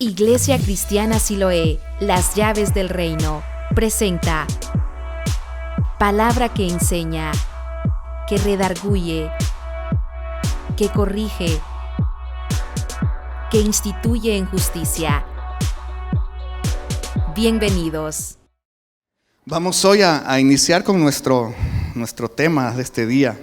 Iglesia Cristiana Siloé, las llaves del reino, presenta palabra que enseña, que redarguye, que corrige, que instituye en justicia. Bienvenidos. Vamos hoy a iniciar con nuestro tema de este día.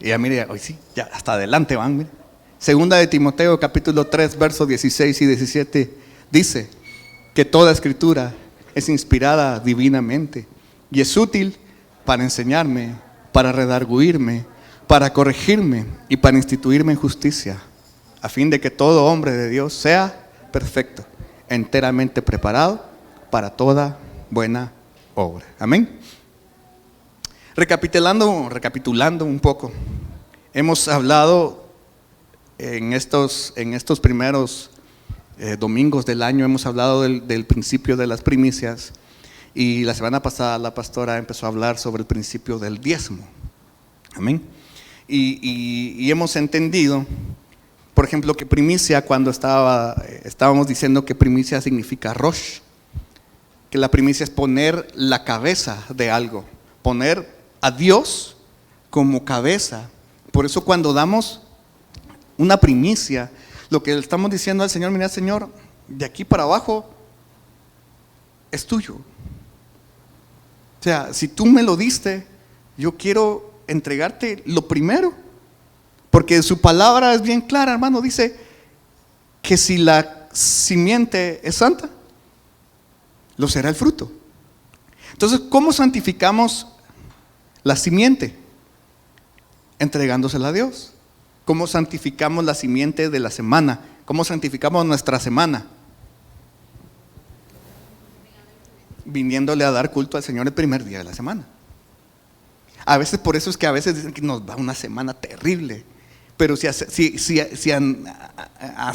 Y ya mire, hoy sí, ya hasta adelante van, mire. Segunda de Timoteo, capítulo 3, versos 16 y 17, dice que toda escritura es inspirada divinamente y es útil para enseñarme, para redarguirme, para corregirme y para instituirme en justicia, a fin de que todo hombre de Dios sea perfecto, enteramente preparado para toda buena obra. Amén. Recapitulando un poco, hemos hablado en estos primeros domingos del año, hemos hablado del principio de las primicias, y la semana pasada la pastora empezó a hablar sobre el principio del diezmo. Amén. Y hemos entendido, por ejemplo, que primicia, cuando estábamos diciendo que primicia significa rosh, que la primicia es poner la cabeza de algo, poner a Dios como cabeza. Por eso cuando damos una primicia, lo que le estamos diciendo al Señor: mira, Señor, de aquí para abajo es tuyo. O sea, si tú me lo diste, yo quiero entregarte lo primero, porque su palabra es bien clara, hermano. Dice que si la simiente es santa, lo será el fruto. Entonces, ¿cómo santificamos la simiente? Entregándosela a Dios. ¿Cómo santificamos la simiente de la semana? ¿Cómo santificamos nuestra semana? Viniéndole a dar culto al Señor el primer día de la semana. A veces, por eso es que a veces dicen que nos va una semana terrible. Pero si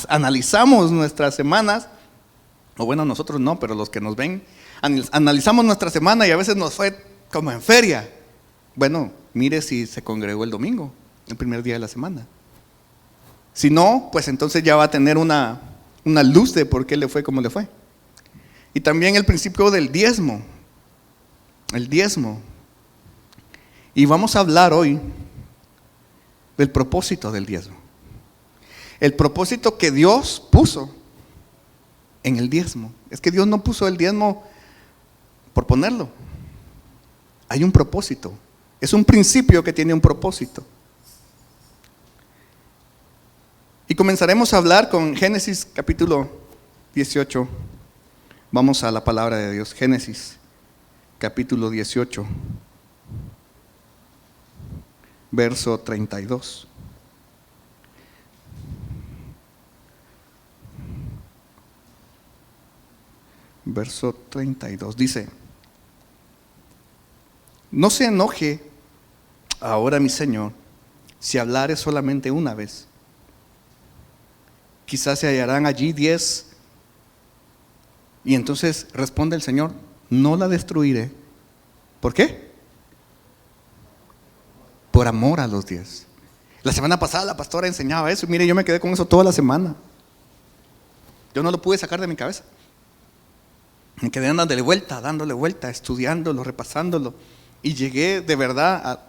analizamos nuestras semanas, o bueno, nosotros no, pero los que nos ven, analizamos nuestra semana y a veces nos fue como en feria. Bueno, mire si se congregó el domingo, el primer día de la semana. Si no, pues entonces ya va a tener una luz de por qué le fue como le fue. Y también el principio del diezmo. El diezmo. Y vamos a hablar hoy del propósito del diezmo. El propósito que Dios puso en el diezmo. Es que Dios no puso el diezmo por ponerlo. Hay un propósito. Es un principio que tiene un propósito. Y comenzaremos a hablar con Génesis capítulo 18. Vamos a la palabra de Dios. Génesis capítulo 18, verso 32. Verso 32 dice: no se enoje ahora mi Señor si hablare solamente una vez. Quizás se hallarán allí 10. Y entonces responde el Señor: no la destruiré. ¿Por qué? Por amor a los 10. La semana pasada la pastora enseñaba eso. Mire, yo me quedé con eso toda la semana. Yo no lo pude sacar de mi cabeza. Me quedé dándole vuelta, estudiándolo, repasándolo. Y llegué de verdad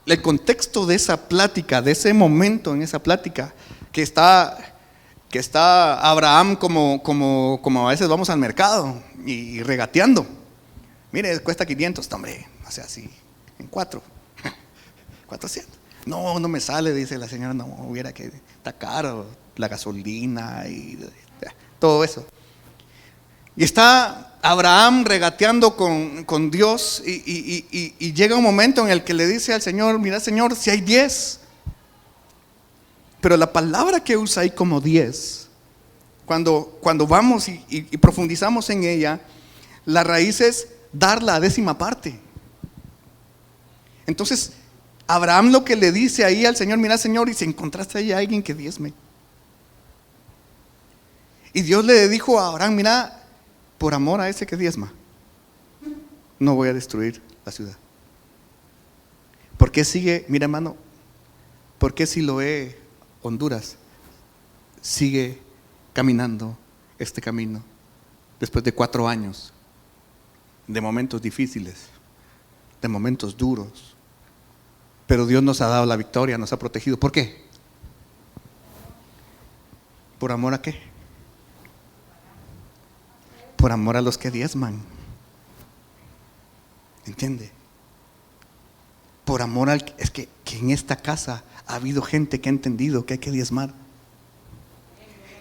el contexto de esa plática, de ese momento en esa plática, que está Abraham como a veces vamos al mercado y regateando. Mire, cuesta 500, hombre, o sea, así, en 400. No me sale, dice la señora, no, hubiera que está caro la gasolina y todo eso. Y está Abraham regateando con Dios y llega un momento en el que le dice al Señor: mira, Señor, si hay 10. Pero la palabra que usa ahí como 10, cuando vamos y profundizamos en ella, la raíz es dar la 10ª parte. Entonces, Abraham lo que le dice ahí al Señor: mira, Señor, y si encontraste ahí a alguien que diezme. Y Dios le dijo a Abraham: mira, por amor a ese que diezma, no voy a destruir la ciudad. ¿Por qué sigue, mira, hermano? ¿Por qué Siloé Honduras sigue caminando este camino después de 4 años de momentos difíciles, de momentos duros. Pero Dios nos ha dado la victoria, nos ha protegido. ¿Por qué? ¿Por amor a qué? Por amor a los que diezman. ¿Entiende? Por amor al... Es que en esta casa ha habido gente que ha entendido que hay que diezmar.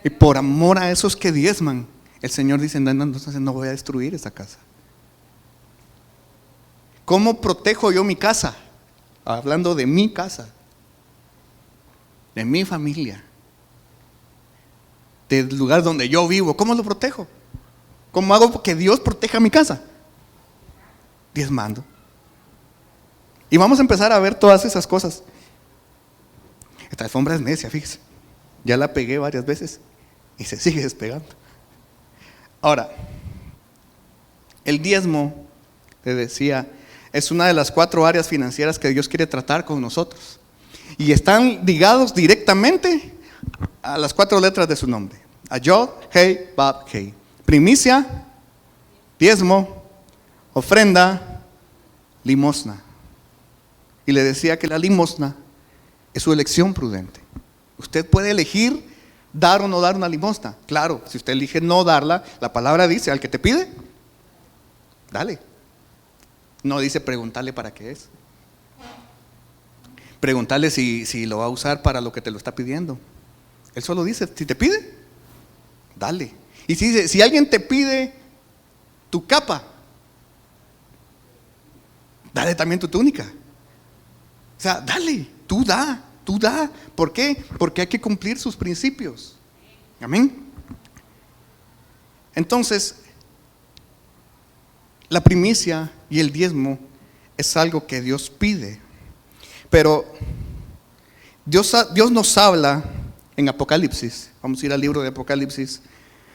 Y por amor a esos que diezman, el Señor dice, no, entonces no voy a destruir esa casa. ¿Cómo protejo yo mi casa? Hablando de mi casa, de mi familia, del lugar donde yo vivo. ¿Cómo lo protejo? ¿Cómo hago que Dios proteja mi casa? Diezmando. Y vamos a empezar a ver todas esas cosas. Esta alfombra es necia, fíjese. Ya la pegué varias veces y se sigue despegando. Ahora, el diezmo, te decía, es una de las 4 áreas financieras que Dios quiere tratar con nosotros. Y están ligados directamente a las 4 letras de su nombre. A Yod, Hei, Bab, Hei. Primicia, diezmo, ofrenda, limosna. Y le decía que la limosna es su elección prudente. Usted puede elegir dar o no dar una limosna. Claro, si usted elige no darla, la palabra dice, al que te pide, dale. No dice preguntarle para qué es. Preguntarle si lo va a usar para lo que te lo está pidiendo. Él solo dice, si te pide, dale. Y si alguien te pide tu capa, dale también tu túnica. O sea, dale, tú da. ¿Por qué? Porque hay que cumplir sus principios. Amén. Entonces, la primicia y el diezmo es algo que Dios pide. Pero Dios nos habla en Apocalipsis, vamos a ir al libro de Apocalipsis,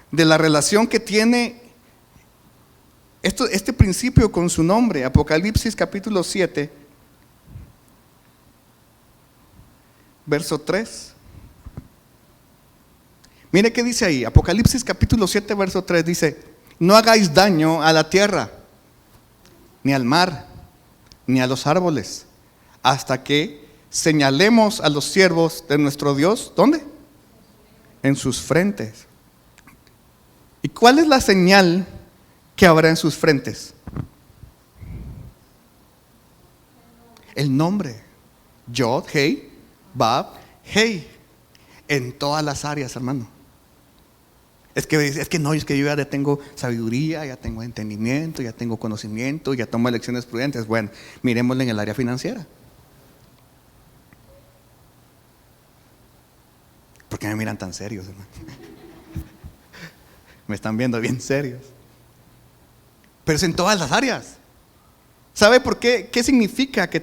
de la relación que tiene este principio con su nombre. Apocalipsis capítulo 7, verso 3. Mire qué dice ahí, Apocalipsis capítulo 7, verso 3 dice: no hagáis daño a la tierra, ni al mar, ni a los árboles, hasta que señalemos a los siervos de nuestro Dios, ¿dónde? En sus frentes. ¿Y cuál es la señal que habrá en sus frentes? El nombre. Yod, Hei, Bab, Hei. En todas las áreas, hermano. Es que yo ya tengo sabiduría, ya tengo entendimiento, ya tengo conocimiento, ya tomo elecciones prudentes. Bueno, miremosle en el área financiera. ¿Por qué me miran tan serios, hermano? Me están viendo bien serios. Pero es en todas las áreas. ¿Sabe por qué? ¿Qué significa que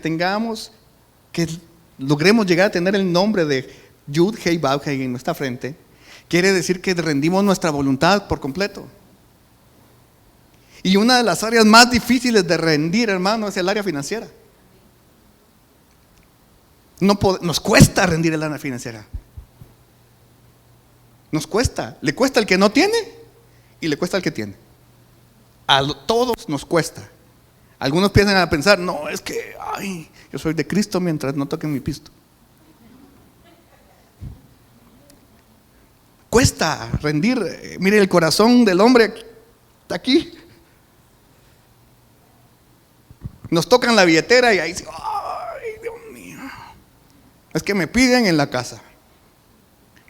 logremos llegar a tener el nombre de Yud, Hei, Bab, Hei en nuestra frente? Quiere decir que rendimos nuestra voluntad por completo. Y una de las áreas más difíciles de rendir, hermano, es el área financiera. Nos cuesta rendir el área financiera. Nos cuesta. Le cuesta al que no tiene y le cuesta al que tiene. A todos nos cuesta. Algunos piensan a pensar, no, es que yo soy de Cristo mientras no toquen mi pisto. Cuesta rendir. Mire, el corazón del hombre está aquí. Nos tocan la billetera y ahí dice, ay, Dios mío. Es que me piden en la casa.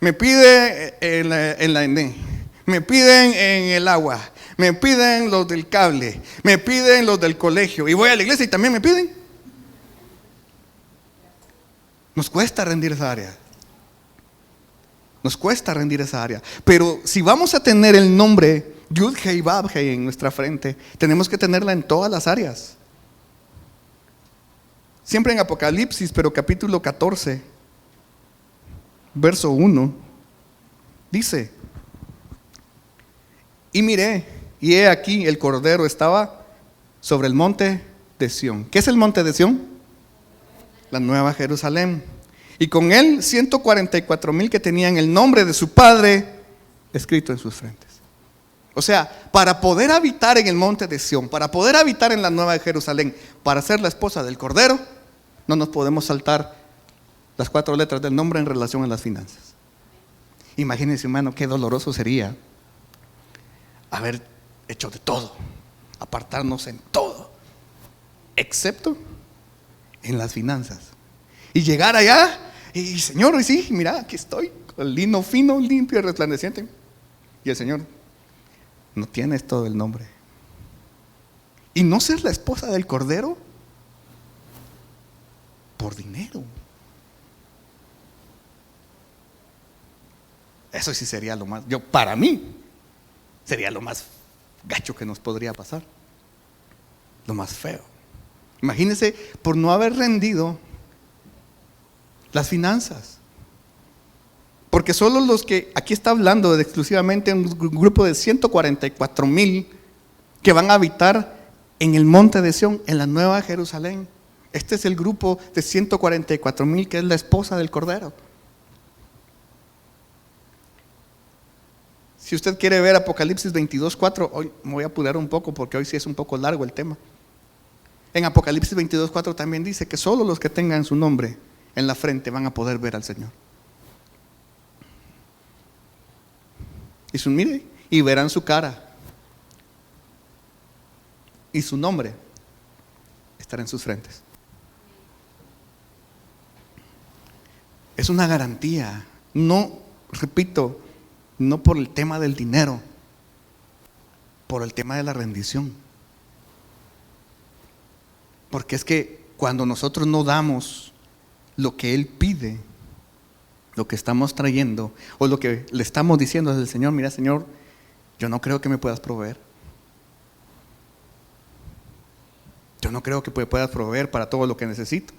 Me piden en la ENE. Me piden en el agua. Me piden los del cable. Me piden los del colegio. Y voy a la iglesia y también me piden. Nos cuesta rendir esa área. Nos cuesta rendir esa área. Pero si vamos a tener el nombre Yud, Hei, Bab, Hei en nuestra frente, tenemos que tenerla en todas las áreas. Siempre en Apocalipsis, pero capítulo 14, verso 1, dice: y miré, y he aquí el Cordero estaba sobre el monte de Sión. ¿Qué es el monte de Sión? La Nueva Jerusalén. Y con él 144,000 que tenían el nombre de su padre escrito en sus frentes. O sea, para poder habitar en el monte de Sión, para poder habitar en la Nueva Jerusalén, para ser la esposa del Cordero, no nos podemos saltar las 4 letras del nombre en relación a las finanzas. Imagínense, hermano, qué doloroso sería haber hecho de todo, apartarnos en todo, excepto en las finanzas. Y llegar allá y Señor, y sí, mira, aquí estoy, con lino fino, limpio y resplandeciente. Y el Señor, no tienes todo el nombre. Y no ser la esposa del Cordero por dinero. Eso sí sería lo más, para mí, sería lo más gacho que nos podría pasar. Lo más feo. Imagínense, por no haber rendido las finanzas. Porque solo los que, aquí está hablando de exclusivamente un grupo de 144,000 que van a habitar en el monte de Sión, en la Nueva Jerusalén. Este es el grupo de 144,000 que es la esposa del Cordero. Si usted quiere ver Apocalipsis 22:4, hoy me voy a apurar un poco porque hoy sí es un poco largo el tema. En Apocalipsis 22:4 también dice que solo los que tengan su nombre en la frente van a poder ver al Señor. Mire, y verán su cara. Y su nombre estará en sus frentes. Es una garantía. No, repito, no por el tema del dinero, por el tema de la rendición. Porque es que cuando nosotros no damos lo que Él pide, lo que estamos trayendo, o lo que le estamos diciendo al Señor, mira Señor, yo no creo que me puedas proveer. Yo no creo que puedas proveer para todo lo que necesito.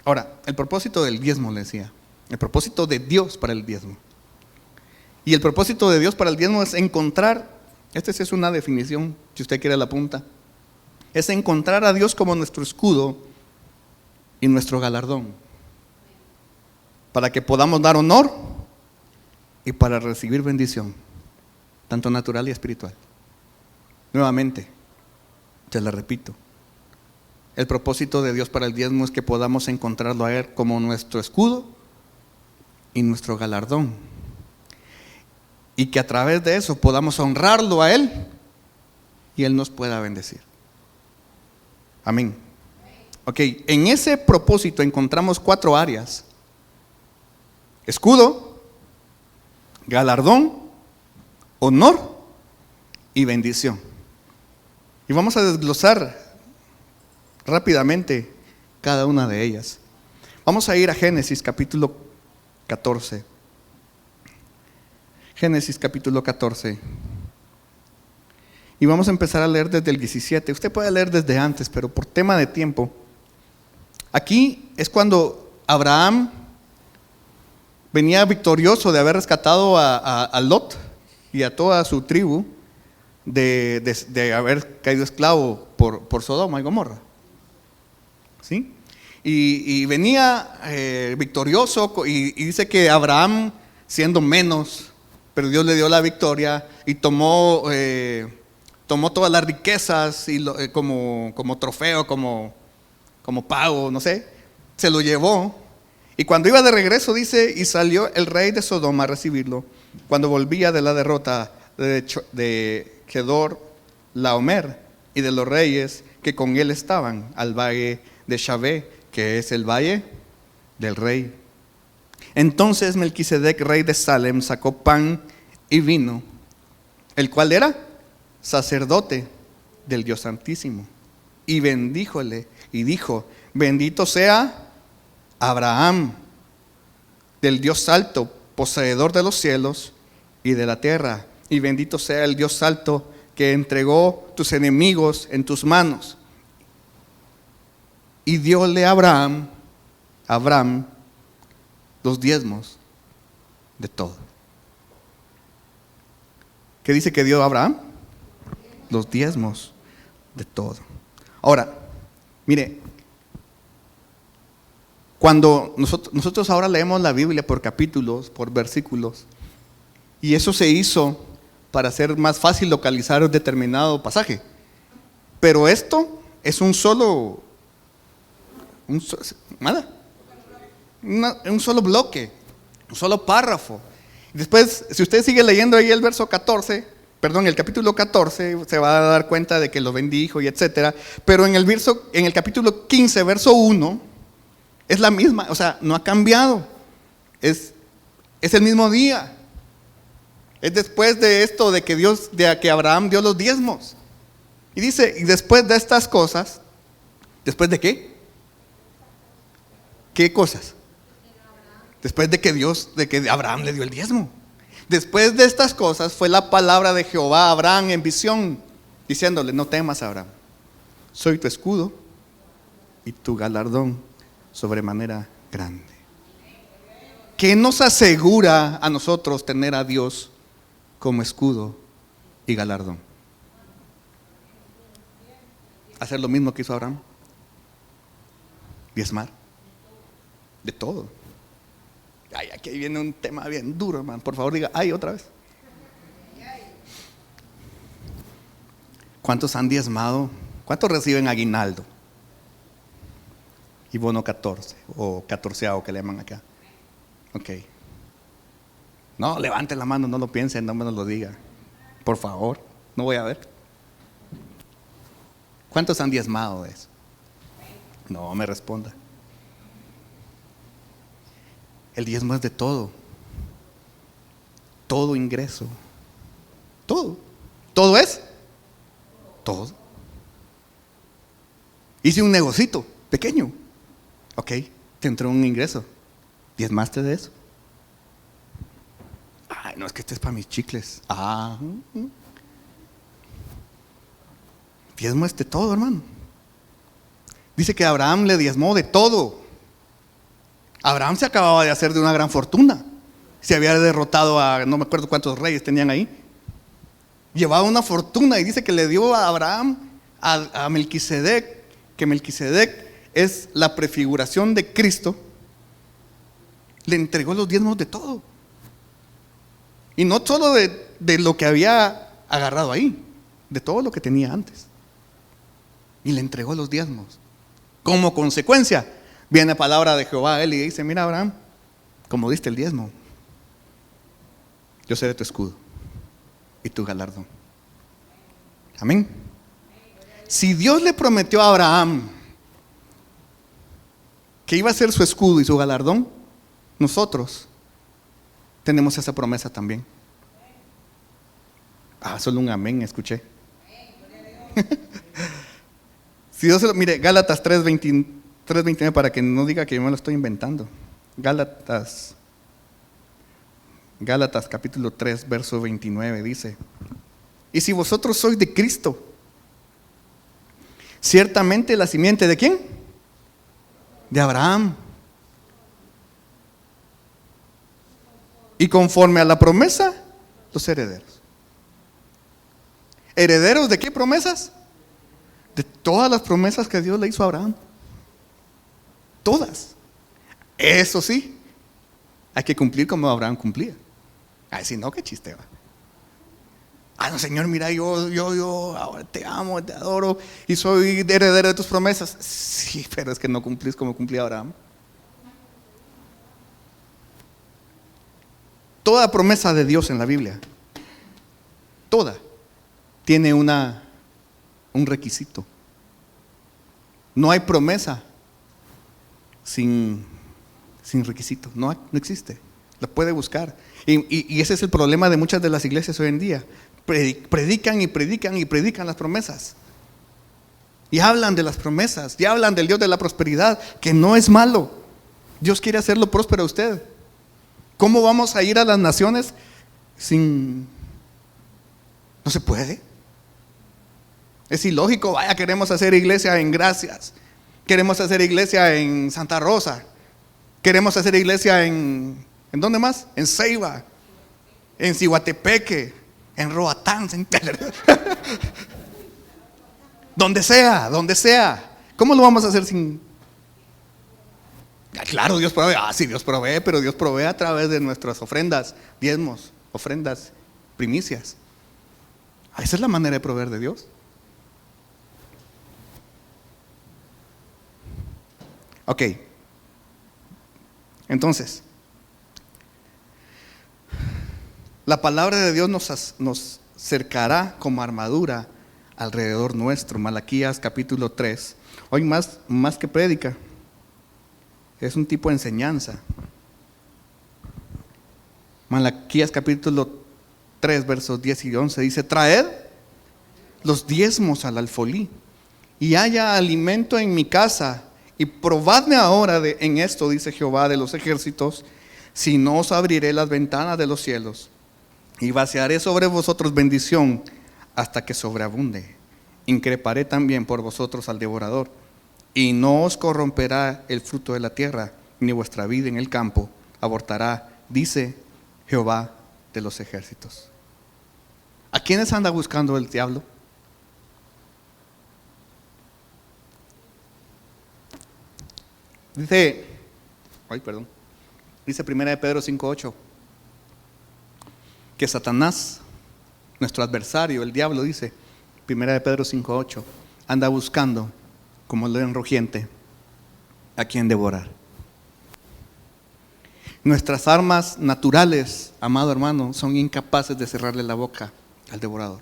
Ahora, el propósito del diezmo, le decía, el propósito de Dios para el diezmo. Y el propósito de Dios para el diezmo es encontrar, esta es una definición, si usted quiere la apunta, es encontrar a Dios como nuestro escudo y nuestro galardón, para que podamos dar honor y para recibir bendición, tanto natural y espiritual. Nuevamente, te la repito, el propósito de Dios para el diezmo es que podamos encontrarlo a Él como nuestro escudo y nuestro galardón, y que a través de eso podamos honrarlo a Él y Él nos pueda bendecir. Amén. Ok, en ese propósito encontramos 4 áreas: escudo, galardón, honor y bendición. Y vamos a desglosar rápidamente cada una de ellas. Vamos a ir a Génesis capítulo 14. Génesis capítulo 14. Y vamos a empezar a leer desde el 17. Usted puede leer desde antes, pero por tema de tiempo. Aquí es cuando Abraham venía victorioso de haber rescatado a Lot y a toda su tribu de haber caído esclavo por Sodoma y Gomorra. ¿Sí? Y venía victorioso, y dice que Abraham, siendo menos, pero Dios le dio la victoria y tomó todas las riquezas y como trofeo, como pago, no sé, se lo llevó. Y cuando iba de regreso, dice, y salió el rey de Sodoma a recibirlo, cuando volvía de la derrota de Kedor Laomer y de los reyes que con él estaban, al valle de Shaveh, que es el valle del rey. Entonces Melquisedec, rey de Salem, sacó pan y vino, el cual era sacerdote del Dios Santísimo, y bendíjole y dijo: bendito sea Abraham del Dios alto, poseedor de los cielos y de la tierra, y bendito sea el Dios alto que entregó tus enemigos en tus manos. Y diole a Abraham los diezmos de todo. ¿Qué dice que dio Abraham? Los diezmos de todo. Ahora, mire, Cuando nosotros ahora leemos la Biblia por capítulos, por versículos, y eso se hizo para hacer más fácil localizar un determinado pasaje. Pero esto es un solo bloque, un solo párrafo. Después, si usted sigue leyendo ahí el capítulo 14, se va a dar cuenta de que lo bendijo y etcétera. Pero en el capítulo 15, verso 1, es la misma, o sea, no ha cambiado. Es el mismo día. Es después de esto, de que Abraham dio los diezmos. Y dice, y después de estas cosas, ¿después de qué? ¿Qué cosas? Después de que Abraham le dio el diezmo. Después de estas cosas fue la palabra de Jehová a Abraham en visión, diciéndole: no temas, Abraham, soy tu escudo y tu galardón sobremanera grande. ¿Qué nos asegura a nosotros tener a Dios como escudo y galardón? Hacer lo mismo que hizo Abraham. Diezmar. De todo. Ay, aquí viene un tema bien duro, hermano. Por favor, diga, ay, otra vez. ¿Cuántos han diezmado? ¿Cuántos reciben aguinaldo? Y bono 14, o 14avo que le llaman acá. Ok. No, levante la mano, no lo piense, no me lo diga. Por favor, no voy a ver. ¿Cuántos han diezmado de eso? No me responda. El diezmo es de todo. Todo ingreso. Todo. ¿Todo es? Todo. Hice un negocito pequeño. Ok, te entró un ingreso. ¿Diezmaste de eso? Ay, no, es que este es para mis chicles. Diezmo es de todo, hermano. Dice que Abraham le diezmó de todo. Abraham se acababa de hacer de una gran fortuna. Se había derrotado a no me acuerdo cuántos reyes tenían ahí. Llevaba una fortuna y dice que le dio a Abraham a Melquisedec, que Melquisedec es la prefiguración de Cristo. Le entregó los diezmos de todo. Y no solo de lo que había agarrado ahí, de todo lo que tenía antes. Y le entregó los diezmos. Como consecuencia, viene palabra de Jehová a él y dice: mira, Abraham, como diste el diezmo, yo seré tu escudo y tu galardón. Amén. Si Dios le prometió a Abraham que iba a ser su escudo y su galardón, nosotros tenemos esa promesa también. Solo un amén escuché. Si Dios mire, Gálatas 3:29, para que no diga que yo me lo estoy inventando. Gálatas capítulo 3, verso 29 dice: y si vosotros sois de Cristo, ciertamente la simiente ¿de quién? De Abraham. Y conforme a la promesa, los herederos. ¿Herederos de qué promesas? De todas las promesas que Dios le hizo a Abraham. Todas. Eso sí, hay que cumplir como Abraham cumplía. Si no, qué chiste va. No, Señor, mira, yo ahora te amo, te adoro y soy heredero de tus promesas. Sí, pero es que no cumplís como cumplía Abraham. Toda promesa de Dios en la Biblia, toda, tiene un requisito. No hay promesa sin requisito, no existe. La puede buscar. Y ese es el problema de muchas de las iglesias hoy en día. Predican y predican y predican las promesas. Y hablan de las promesas, y hablan del Dios de la prosperidad, que no es malo. Dios quiere hacerlo próspero a usted. ¿Cómo vamos a ir a las naciones sin? No se puede. Es ilógico. Queremos hacer iglesia en Gracias, queremos hacer iglesia en Santa Rosa, queremos hacer iglesia ¿en dónde más? En Ceiba, en Cihuatepeque, en Roatán, donde sea. ¿Cómo lo vamos a hacer sin? Claro, Dios provee. Sí, Dios provee, pero Dios provee a través de nuestras ofrendas, diezmos, ofrendas, primicias. Esa es la manera de proveer de Dios. Ok. Entonces, la palabra de Dios nos cercará como armadura alrededor nuestro. Malaquías capítulo 3. Hoy más que prédica, es un tipo de enseñanza. Malaquías capítulo 3, versos 10 y 11 dice: traed los diezmos al alfolí y haya alimento en mi casa, y probadme ahora en esto, dice Jehová de los ejércitos, si no os abriré las ventanas de los cielos y vaciaré sobre vosotros bendición hasta que sobreabunde. Increparé también por vosotros al devorador, y no os corromperá el fruto de la tierra, ni vuestra vida en el campo abortará, dice Jehová de los ejércitos. ¿A quiénes anda buscando el diablo? Dice 1 de Pedro 5:8, que Satanás, nuestro adversario, el diablo, dice 1 de Pedro 5:8, anda buscando como león rugiente a quien devorar. Nuestras armas naturales, amado hermano, son incapaces de cerrarle la boca al devorador.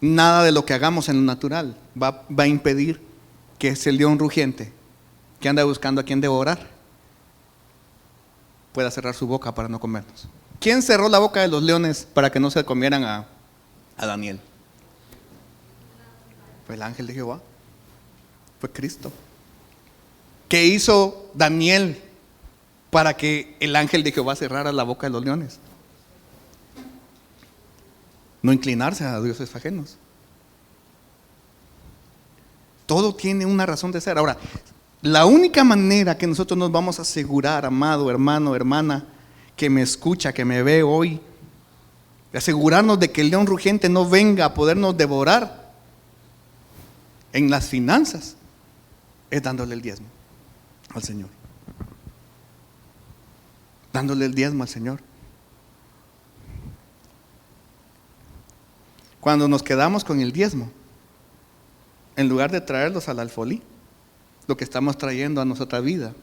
Nada de lo que hagamos en lo natural va a impedir que ese león rugiente que anda buscando a quien devorar pueda cerrar su boca para no comernos. ¿Quién cerró la boca de los leones para que no se comieran a Daniel? Fue el ángel de Jehová, fue Cristo. ¿Qué hizo Daniel para que el ángel de Jehová cerrara la boca de los leones? No inclinarse a dioses ajenos. Todo tiene una razón de ser. Ahora, la única manera que nosotros nos vamos a asegurar, amado hermano, hermana, que me escucha, que me ve hoy, de asegurarnos de que el león rugiente no venga a podernos devorar en las finanzas, es dándole el diezmo al Señor. Dándole el diezmo al Señor. Cuando nos quedamos con el diezmo, en lugar de traerlos al alfolí, lo que estamos trayendo a nuestra vida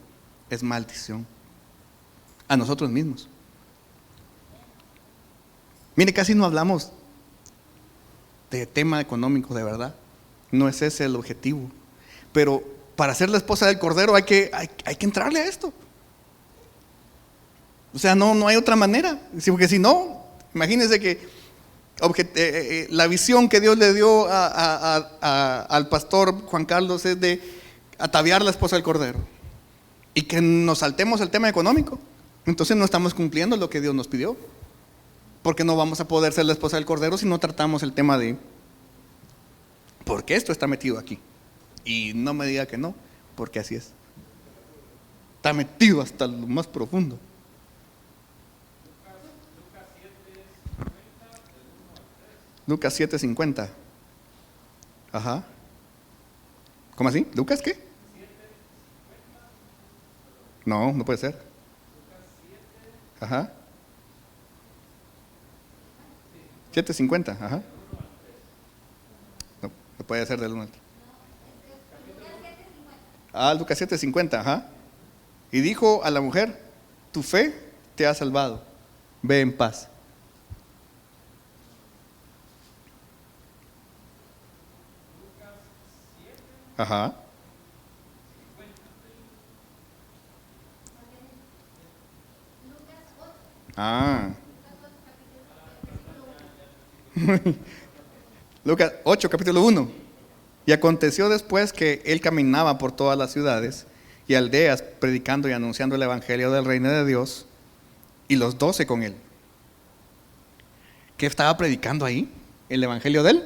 es maldición. A nosotros mismos. Mire, casi no hablamos de tema económico, de verdad. No es ese el objetivo. Pero para ser la esposa del Cordero hay que entrarle a esto. O sea, no hay otra manera. Porque si no, imagínense que la visión que Dios le dio al pastor Juan Carlos es de ataviar la esposa del Cordero. Y que nos saltemos el tema económico. Entonces no estamos cumpliendo lo que Dios nos pidió. Porque no vamos a poder ser la esposa del Cordero si no tratamos el tema de ¿por qué esto está metido aquí? Y no me diga que no, porque así es. Está metido hasta lo más profundo. Lucas 7:50. Ajá. ¿Cómo así? ¿Lucas qué? No puede ser. Ajá. 7:50, ajá. No puede ser del 1 al 3. Lucas 7:50, ajá. Y dijo a la mujer: tu fe te ha salvado, ve en paz. Ajá. Lucas 8, capítulo 1. Y aconteció después que él caminaba por todas las ciudades y aldeas, predicando y anunciando el evangelio del reino de Dios, y los 12 con él. ¿Qué estaba predicando ahí? ¿El evangelio del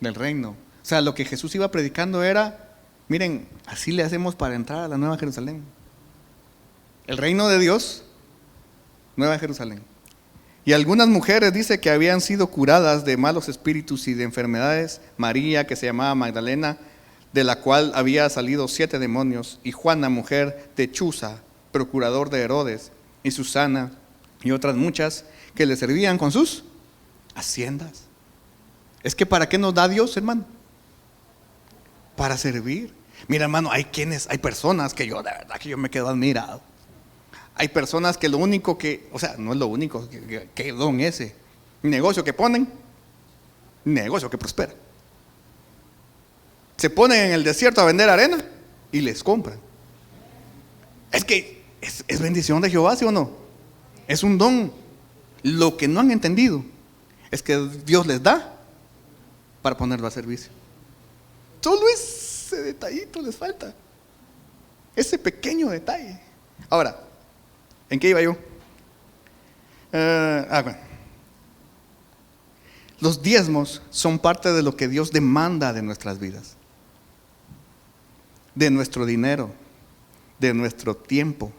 reino? O sea, lo que Jesús iba predicando era: miren, así le hacemos para entrar a la Nueva Jerusalén. El reino de Dios, Nueva Jerusalén. Y algunas mujeres dice que habían sido curadas de malos espíritus y de enfermedades. María, que se llamaba Magdalena, de la cual había salido 7 demonios, y Juana, mujer de Chuza, procurador de Herodes, y Susana, y otras muchas, que le servían con sus haciendas. Es que ¿para qué nos da Dios, hermano? Para servir. Mira, hermano, hay personas que yo, de verdad que yo me quedo admirado. Hay personas que lo único que, o sea, no es lo único, que don ese, negocio que ponen, negocio que prospera. Se ponen en el desierto a vender arena y les compran. Es que es bendición de Jehová, ¿sí o no? Es un don. Lo que no han entendido es que Dios les da para ponerlo a servicio. Solo ese detallito les falta. Ese pequeño detalle. Ahora, ¿en qué iba yo? Bueno. Los diezmos son parte de lo que Dios demanda de nuestras vidas. De nuestro dinero, de nuestro tiempo.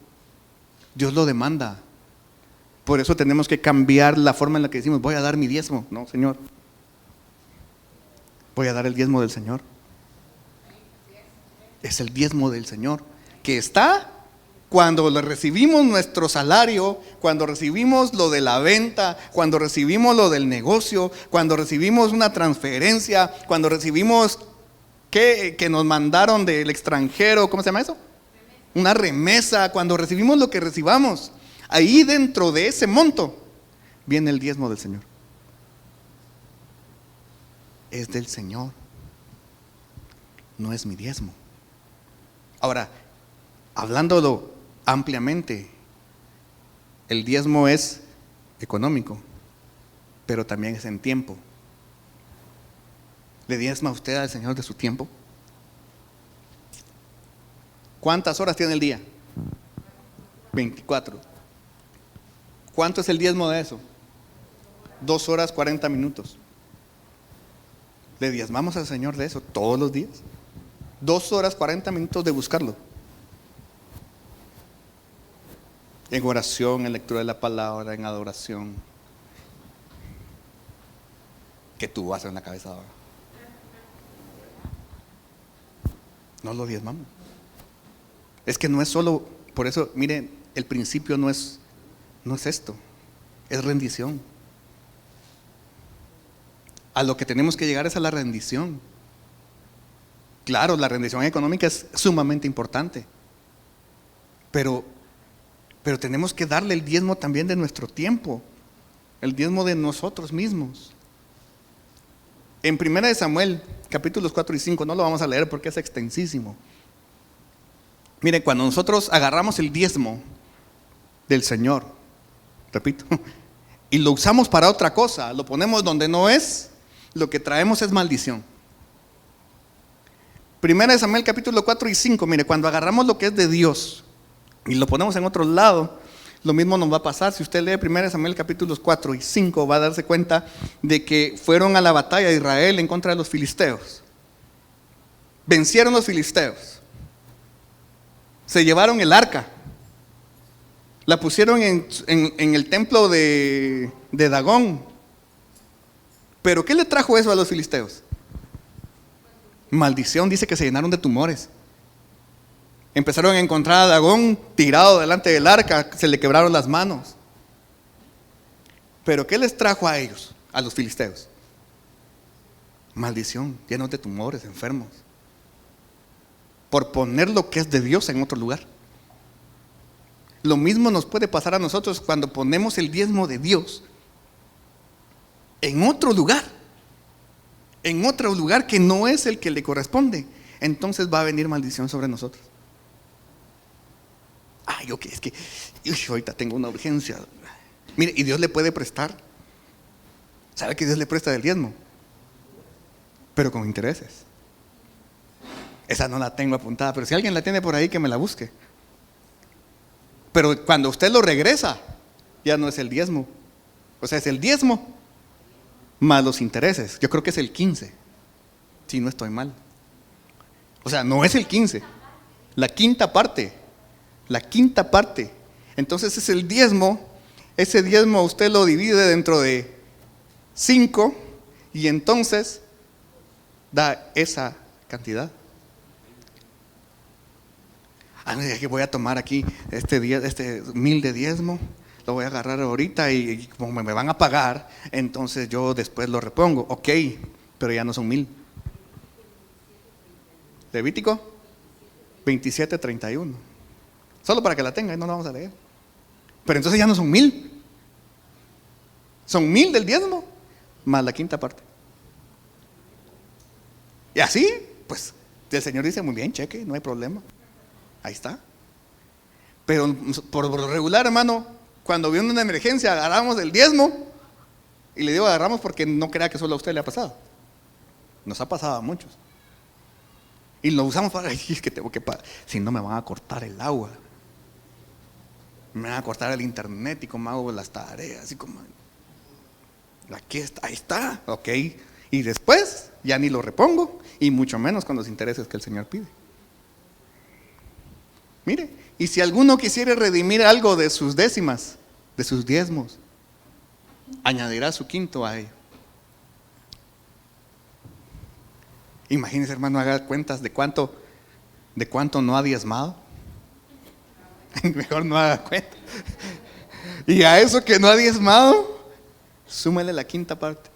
Dios lo demanda. Por eso tenemos que cambiar la forma en la que decimos, voy a dar mi diezmo. No, Señor. Voy a dar el diezmo del Señor. Es el diezmo del Señor, que está cuando le recibimos nuestro salario, cuando recibimos lo de la venta, cuando recibimos lo del negocio, cuando recibimos una transferencia, cuando recibimos que nos mandaron del extranjero, ¿cómo se llama eso? Una remesa, cuando recibimos lo que recibamos. Ahí dentro de ese monto viene el diezmo del Señor. Es del Señor, no es mi diezmo. Ahora, hablándolo ampliamente, el diezmo es económico, pero también es en tiempo. ¿Le diezma usted al Señor de su tiempo? ¿Cuántas horas tiene el día? 24. ¿Cuánto es el diezmo de eso? 2 horas 40 minutos. ¿Le diezmamos al Señor de eso todos los días? 2 horas 40 minutos de buscarlo. En oración, en lectura de la palabra, en adoración. ¿Qué tú haces en la cabeza ahora? No lo diezmamos. Es que no es solo, por eso, miren, el principio no es esto, es rendición. A lo que tenemos que llegar es a la rendición. Claro, la rendición económica es sumamente importante, pero tenemos que darle el diezmo también de nuestro tiempo, el diezmo de nosotros mismos. En 1 Samuel, capítulos 4 y 5, no lo vamos a leer porque es extensísimo. Miren, cuando nosotros agarramos el diezmo del Señor, repito, y lo usamos para otra cosa, lo ponemos donde no es, lo que traemos es maldición. 1 Samuel capítulo 4 y 5, mire, cuando agarramos lo que es de Dios y lo ponemos en otro lado, lo mismo nos va a pasar. Si usted lee 1 Samuel capítulos 4 y 5, va a darse cuenta de que fueron a la batalla de Israel en contra de los filisteos. Vencieron los filisteos. Se llevaron el arca. La pusieron en el templo de Dagón. ¿Pero qué le trajo eso a los filisteos? Maldición. Dice que se llenaron de tumores. Empezaron a encontrar a Dagón tirado delante del arca, se le quebraron las manos. ¿Pero qué les trajo a ellos, a los filisteos? Maldición, llenos de tumores, enfermos. Por poner lo que es de Dios en otro lugar. Lo mismo nos puede pasar a nosotros cuando ponemos el diezmo de Dios en otro lugar. En otro lugar que no es el que le corresponde. Entonces va a venir maldición sobre nosotros. Es que ahorita tengo una urgencia. Mire, y Dios le puede prestar. ¿Sabe que Dios le presta del diezmo? Pero con intereses. Esa no la tengo apuntada, pero si alguien la tiene por ahí, que me la busque. Pero cuando usted lo regresa, ya no es el diezmo. O sea, es el diezmo más los intereses. Yo creo que es el 15, si no estoy mal. O sea, no es el 15, la quinta parte. La quinta parte. Entonces es el diezmo. Ese diezmo usted lo divide dentro de 5 y entonces da esa cantidad. Que voy a tomar aquí este 1000 de diezmo, lo voy a agarrar ahorita y como me van a pagar, entonces yo después lo repongo. Ok, pero ya no son 1000. Levítico 27:31. Solo para que la tengan, no la vamos a leer. Pero entonces ya no son 1000. Son 1000 del diezmo más la quinta parte. Y así, pues, el Señor dice, muy bien, cheque, no hay problema. Ahí está. Pero por lo regular, hermano, cuando viene una emergencia, agarramos el diezmo. Y le digo agarramos porque no crea que solo a usted le ha pasado. Nos ha pasado a muchos. Y lo usamos para, es que tengo que pagar. Si no me van a cortar el agua, me van a cortar el internet y cómo hago las tareas y como aquí está, ahí está, ok. Y después ya ni lo repongo, y mucho menos con los intereses que el Señor pide. Mire, y si alguno quisiera redimir algo de sus décimas, de sus diezmos, añadirá su quinto a ello. Imagínese, hermano, haga cuentas de cuánto no ha diezmado. Mejor no haga cuenta. Y a eso que no ha diezmado, súmele la quinta parte.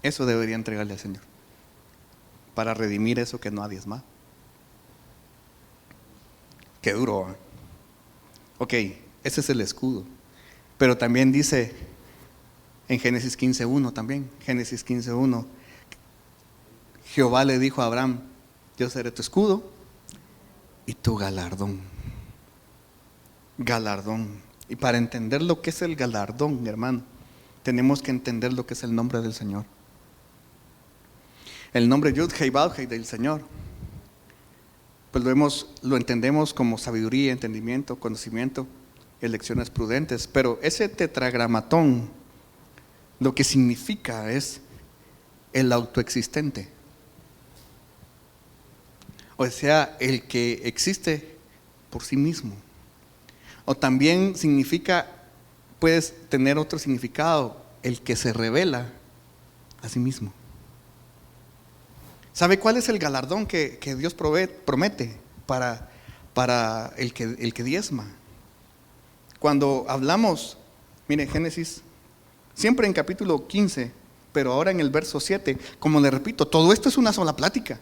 Eso debería entregarle al Señor para redimir eso que no ha diezmado. Qué duro, ¿eh? Ok, ese es el escudo. Pero también dice en Génesis 15:1 también, Génesis 15:1, Jehová le dijo a Abraham, yo seré tu escudo y tu galardón. Galardón. Y para entender lo que es el galardón, hermano, tenemos que entender lo que es el nombre del Señor. El nombre Yud-Hei-Vav-Hei del Señor, pues lo entendemos como sabiduría, entendimiento, conocimiento, elecciones prudentes. Pero ese tetragramatón, lo que significa es el autoexistente. O sea, el que existe por sí mismo. O también significa, puedes tener otro significado, el que se revela a sí mismo. ¿Sabe cuál es el galardón que Dios promete para el que diezma? Cuando hablamos, mire, Génesis, siempre en capítulo 15, pero ahora en el verso 7, como le repito, todo esto es una sola plática.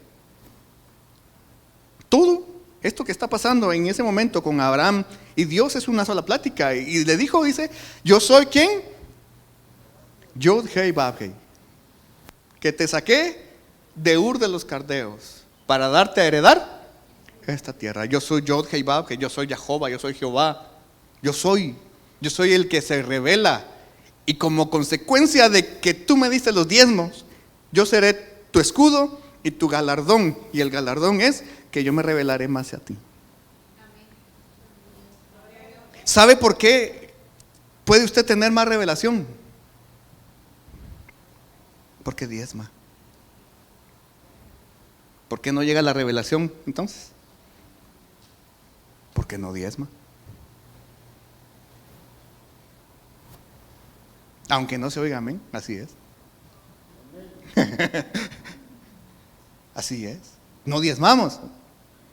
Todo esto que está pasando en ese momento con Abraham y Dios es una sola plática. Y le dijo, dice, yo soy ¿quién? Yod-Hei-Vav-Hei, que te saqué de Ur de los Caldeos para darte a heredar esta tierra. Yo soy Yod-Hei-Vav-Hei, yo soy Jehová, yo soy Jehová. Yo soy el que se revela. Y como consecuencia de que tú me diste los diezmos, yo seré tu escudo y tu galardón. Y el galardón es que yo me revelaré más a ti. ¿Sabe por qué puede usted tener más revelación? Porque diezma. ¿Por qué no llega la revelación entonces? Porque no diezma. Aunque no se oiga, amén, así es. Así es. No diezmamos,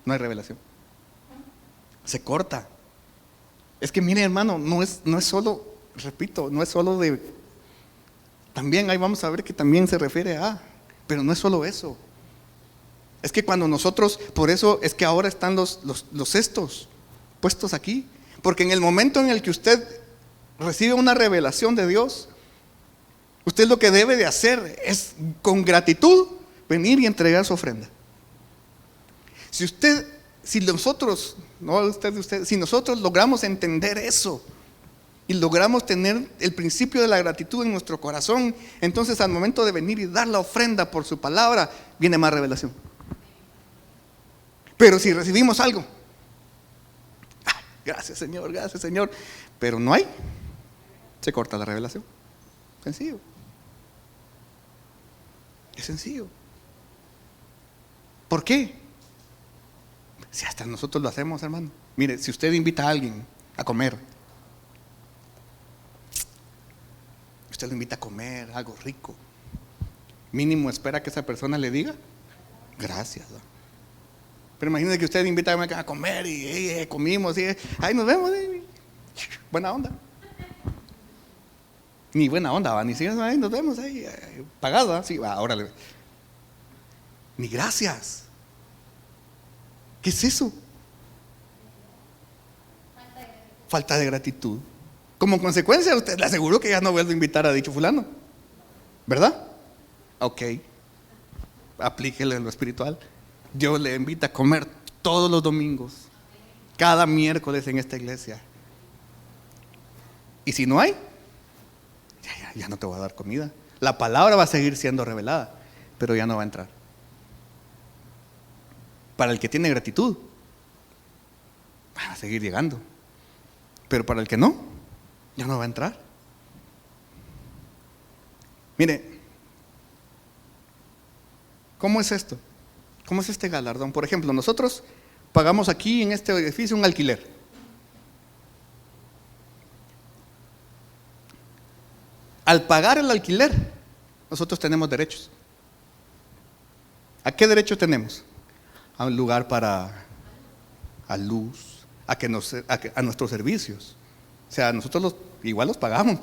no hay revelación. Se corta. Es que mire, hermano, no es solo, repito, no es solo de. También ahí vamos a ver que también se refiere a, pero no es solo eso. Es que cuando nosotros, por eso es que ahora están los cestos puestos aquí, porque en el momento en el que usted recibe una revelación de Dios, usted lo que debe de hacer es con gratitud venir y entregar su ofrenda. Si nosotros logramos entender eso y logramos tener el principio de la gratitud en nuestro corazón, entonces al momento de venir y dar la ofrenda por su palabra, viene más revelación. Pero si recibimos algo, gracias Señor, pero no hay, se corta la revelación. Sencillo. Es sencillo. ¿Por qué? Si hasta nosotros lo hacemos, hermano. Mire, si usted invita a alguien a comer, usted lo invita a comer algo rico, mínimo espera que esa persona le diga gracias, ¿no? Pero imagínense que usted invita a comer y comimos y ahí nos vemos. Buena onda. Ni buena onda, va, ni siquiera ahí nos vemos ahí, pagado, ¿va? Sí, va, órale. Ni gracias. ¿Qué es eso? Falta de gratitud. Como consecuencia, usted le aseguro que ya no vuelve a invitar a dicho fulano, ¿verdad? Ok, aplíquele en lo espiritual. Dios le invita a comer todos los domingos, cada miércoles en esta iglesia. Y si no hay, ya no te voy a dar comida. La palabra va a seguir siendo revelada, pero ya no va a entrar. Para el que tiene gratitud, va a seguir llegando. Pero para el que no, ya no va a entrar. Mire, ¿cómo es esto? ¿Cómo es este galardón? Por ejemplo, nosotros pagamos aquí en este edificio un alquiler. Al pagar el alquiler, nosotros tenemos derechos. ¿A qué derecho tenemos? A un lugar a luz, a nuestros servicios. O sea, nosotros igual los pagamos,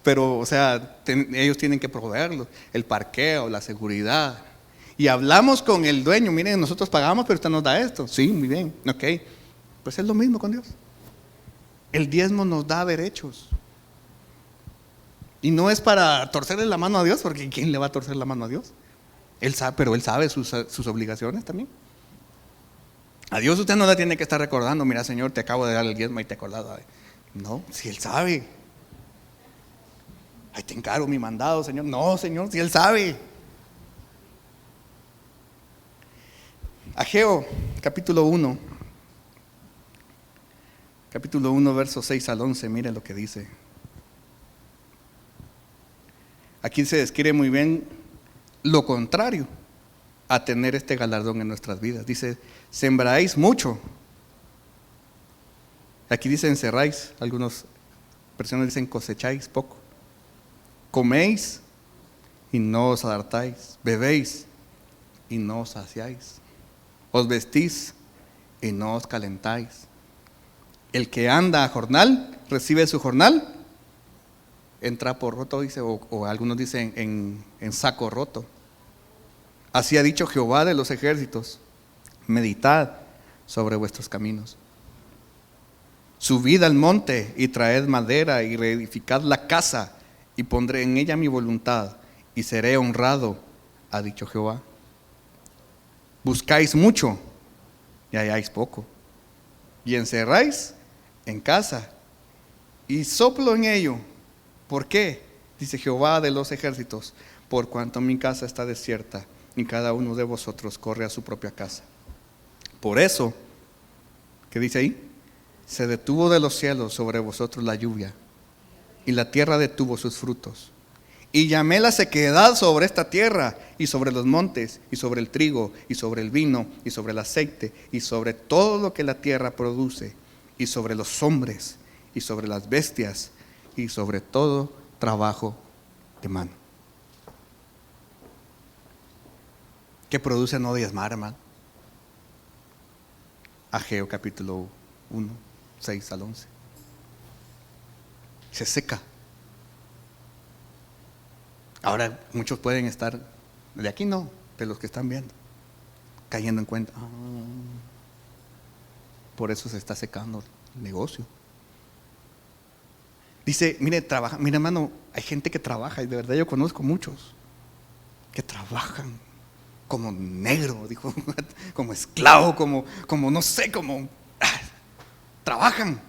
pero o sea, ellos tienen que proveerlo, el parqueo, la seguridad. Y hablamos con el dueño, miren, nosotros pagamos, pero usted nos da esto. Sí, muy bien, ok. Pues es lo mismo con Dios. El diezmo nos da derechos. Y no es para torcerle la mano a Dios, porque ¿quién le va a torcer la mano a Dios? Él sabe, pero Él sabe sus obligaciones también. A Dios usted no le tiene que estar recordando, mira Señor, te acabo de dar el diezmo y te acordás. No, si Él sabe. Ay, te encargo mi mandado, Señor. No, Señor, si Él sabe. Ageo, capítulo 1, versos 6 al 11, mire lo que dice. Aquí se describe muy bien lo contrario a tener este galardón en nuestras vidas. Dice, sembraréis mucho. Aquí dice encerráis, algunas versiones dicen cosecháis poco. Coméis y no os hartáis, bebéis y no os saciáis. Os vestís y no os calentáis. El que anda a jornal, recibe su jornal en trapo roto, dice, o algunos dicen en saco roto. Así ha dicho Jehová de los ejércitos: meditad sobre vuestros caminos. Subid al monte y traed madera y reedificad la casa, y pondré en ella mi voluntad y seré honrado, ha dicho Jehová. Buscáis mucho y halláis poco, y encerráis en casa y soplo en ello. ¿Por qué? Dice Jehová de los ejércitos: por cuanto mi casa está desierta y cada uno de vosotros corre a su propia casa. Por eso, ¿qué dice ahí? Se detuvo de los cielos sobre vosotros la lluvia, y la tierra detuvo sus frutos. Y llamé la sequedad sobre esta tierra, y sobre los montes, y sobre el trigo, y sobre el vino, y sobre el aceite, y sobre todo lo que la tierra produce, y sobre los hombres, y sobre las bestias, y sobre todo trabajo de mano. ¿Qué produce no diezmar, hermano? Ageo capítulo 1, 6 al 11. Se seca. Ahora muchos pueden estar, de aquí no, de los que están viendo, cayendo en cuenta, por eso se está secando el negocio. Dice, mire, trabaja, mire hermano, hay gente que trabaja, y de verdad yo conozco muchos que trabajan como negro, dijo, como esclavo, como no sé, trabajan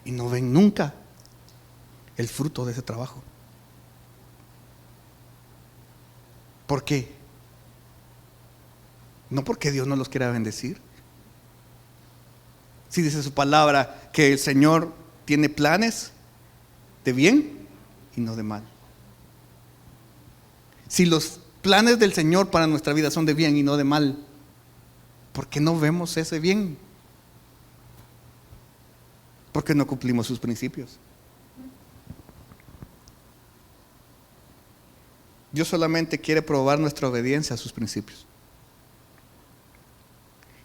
y no ven nunca el fruto de ese trabajo. ¿Por qué? No porque Dios no los quiera bendecir. Si dice su palabra que el Señor tiene planes de bien y no de mal. Si los planes del Señor para nuestra vida son de bien y no de mal, ¿por qué no vemos ese bien? ¿Por qué no cumplimos sus principios? Dios solamente quiere probar nuestra obediencia a sus principios.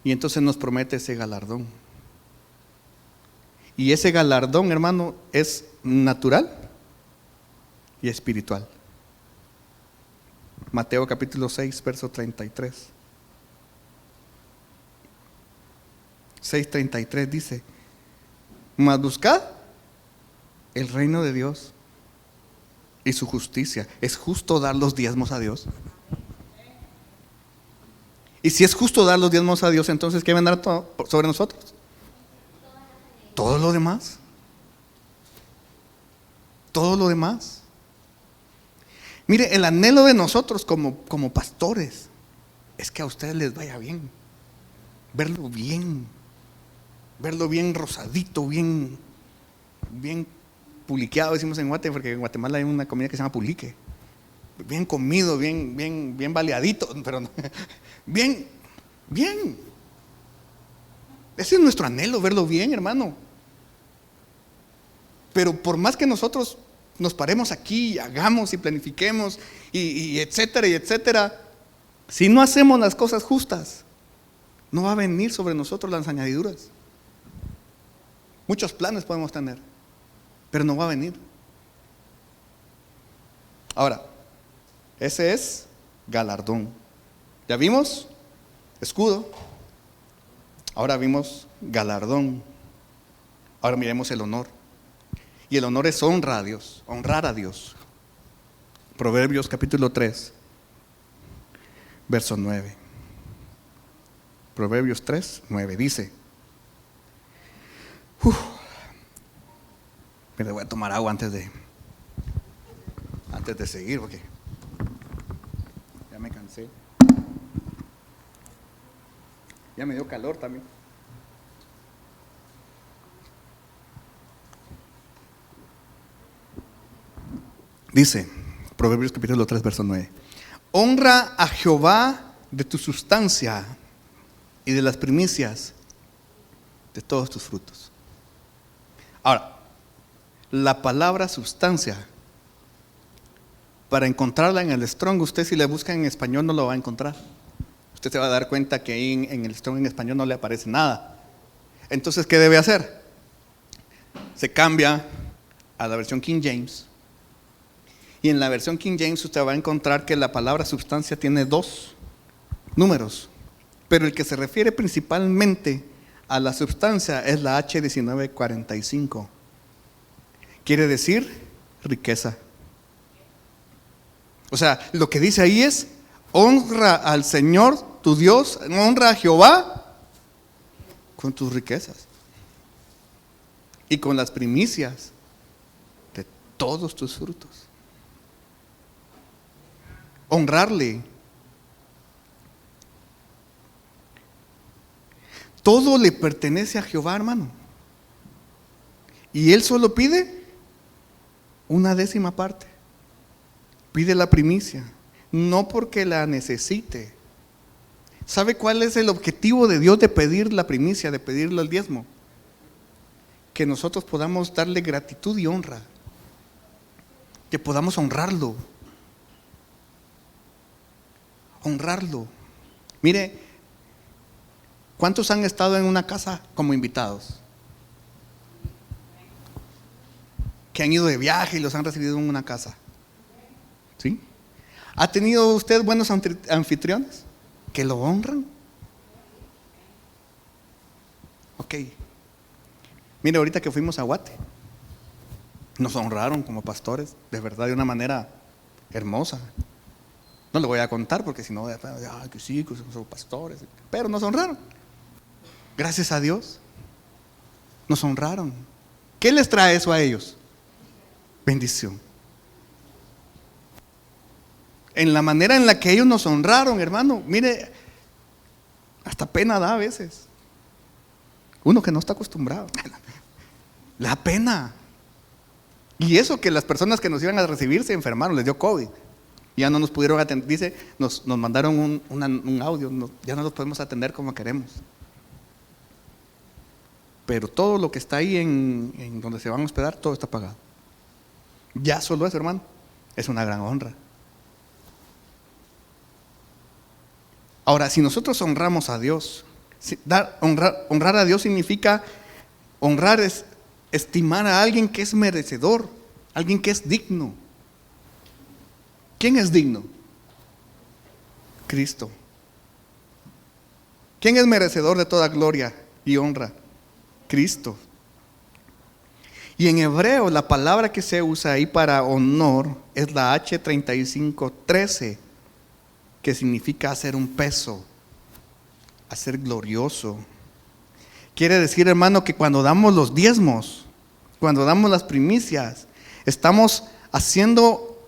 Y entonces nos promete ese galardón. Y ese galardón, hermano, es natural y espiritual. Mateo capítulo 6, verso 33. 6:33 dice: mas buscad el reino de Dios y su justicia. ¿Es justo dar los diezmos a Dios? Y si es justo dar los diezmos a Dios, entonces ¿qué vendrá sobre nosotros? Todo lo demás. Todo lo demás. Mire, el anhelo de nosotros como pastores es que a ustedes les vaya bien. Verlo bien rosadito, bien puliqueado, decimos en Guatemala, porque en Guatemala hay una comida que se llama pulique. Bien comido, bien baleadito, pero no, bien. Ese es nuestro anhelo, verlo bien, hermano. Pero por más que nosotros nos paremos aquí y hagamos y planifiquemos y etcétera, si no hacemos las cosas justas, no va a venir sobre nosotros las añadiduras. Muchos planes podemos tener, pero no va a venir. Ahora, ese es galardón. Ya vimos escudo, ahora vimos galardón. Ahora miremos el honor. Y el honor es honrar a Dios. Proverbios capítulo 3, verso 9. Proverbios 3, 9 dice: mira, voy a tomar agua antes de seguir, porque ya me cansé. Ya me dio calor también. Dice Proverbios capítulo 3, verso 9: honra a Jehová de tu sustancia y de las primicias de todos tus frutos. Ahora, la palabra sustancia, para encontrarla en el Strong, usted si la busca en español no lo va a encontrar. Usted se va a dar cuenta que ahí en el Strong en español no le aparece nada. Entonces, ¿qué debe hacer? Se cambia a la versión King James. Y en la versión King James usted va a encontrar que la palabra sustancia tiene 2 números, pero el que se refiere principalmente a la sustancia es la H1945. Quiere decir riqueza. O sea, lo que dice ahí es: honra al Señor tu Dios, honra a Jehová con tus riquezas y con las primicias de todos tus frutos. Honrarle. Todo le pertenece a Jehová, hermano. Y Él solo pide una 10ª parte. Pide la primicia, no porque la necesite. ¿Sabe cuál es el objetivo de Dios de pedir la primicia, de pedirle el diezmo? Que nosotros podamos darle gratitud y honra. Que podamos honrarlo. Honrarlo. Mire, ¿cuántos han estado en una casa como invitados? Que han ido de viaje y los han recibido en una casa. ¿Sí? ¿Ha tenido usted buenos anfitriones que lo honran? Ok. Mire, ahorita que fuimos a Guate, nos honraron como pastores, de verdad, de una manera hermosa. No le voy a contar porque si no, que sí, que son pastores, pero nos honraron. Gracias a Dios, nos honraron. ¿Qué les trae eso a ellos? Bendición. En la manera en la que ellos nos honraron, hermano, mire, hasta pena da a veces. Uno que no está acostumbrado. La pena. Y eso que las personas que nos iban a recibir se enfermaron, les dio COVID. Ya no nos pudieron atender. Dice, nos mandaron un audio, ya no los podemos atender como queremos. Pero todo lo que está ahí en donde se van a hospedar, todo está pagado. Ya solo eso, hermano, es una gran honra. Ahora, si nosotros honramos a Dios, Honrar a Dios significa, honrar es estimar a alguien que es merecedor, alguien que es digno. ¿Quién es digno? Cristo. ¿Quién es merecedor de toda gloria y honra? Cristo. Y en hebreo la palabra que se usa ahí para honor es la H3513, que significa hacer un peso, hacer glorioso. Quiere decir, hermano, que cuando damos los diezmos, cuando damos las primicias, estamos haciendo,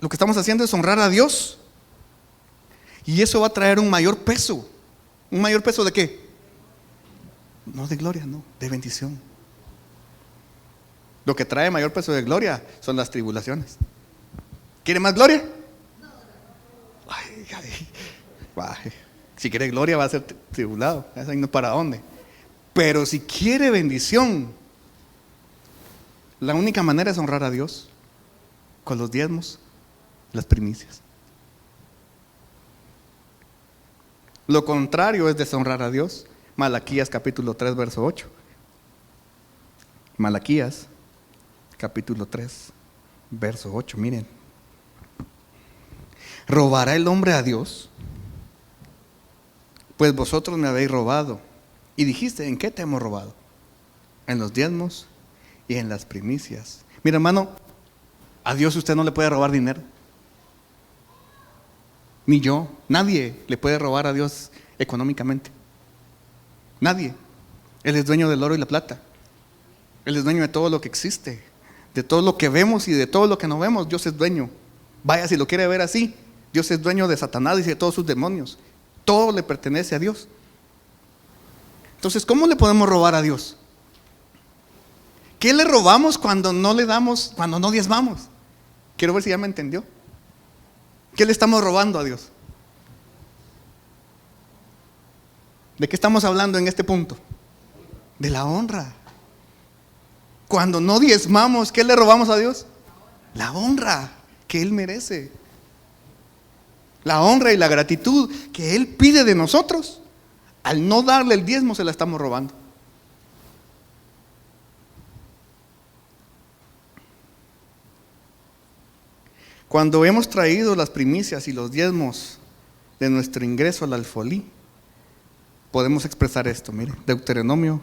lo que estamos haciendo es honrar a Dios. Y eso va a traer un mayor peso. ¿Un mayor peso de qué? No de gloria, no, de bendición. Lo que trae mayor peso de gloria son las tribulaciones. ¿Quiere más gloria? Ay. Si quiere gloria va a ser tribulado. Eso no para dónde. Pero si quiere bendición, la única manera es honrar a Dios con los diezmos, las primicias. Lo contrario es deshonrar a Dios. Malaquías capítulo 3, verso 8. Malaquías capítulo 3, verso 8. Miren. ¿Robará el hombre a Dios? Pues vosotros me habéis robado. Y dijiste, ¿en qué te hemos robado? En los diezmos y en las primicias. Mira, hermano, a Dios usted no le puede robar dinero. Ni yo. Nadie le puede robar a Dios económicamente. Nadie. Él es dueño del oro y la plata. Él es dueño de todo lo que existe. De todo lo que vemos y de todo lo que no vemos. Dios es dueño. Vaya, si lo quiere ver así, Dios es dueño de Satanás y de todos sus demonios. Todo le pertenece a Dios. Entonces, ¿cómo le podemos robar a Dios? ¿Qué le robamos cuando no le damos, cuando no diezmamos? Quiero ver si ya me entendió. ¿Qué le estamos robando a Dios? ¿De qué estamos hablando en este punto? De la honra. Cuando no diezmamos, ¿qué le robamos a Dios? La honra que Él merece. La honra y la gratitud que Él pide de nosotros. Al no darle el diezmo se la estamos robando. Cuando hemos traído las primicias y los diezmos de nuestro ingreso al alfolí, podemos expresar esto. Mire, Deuteronomio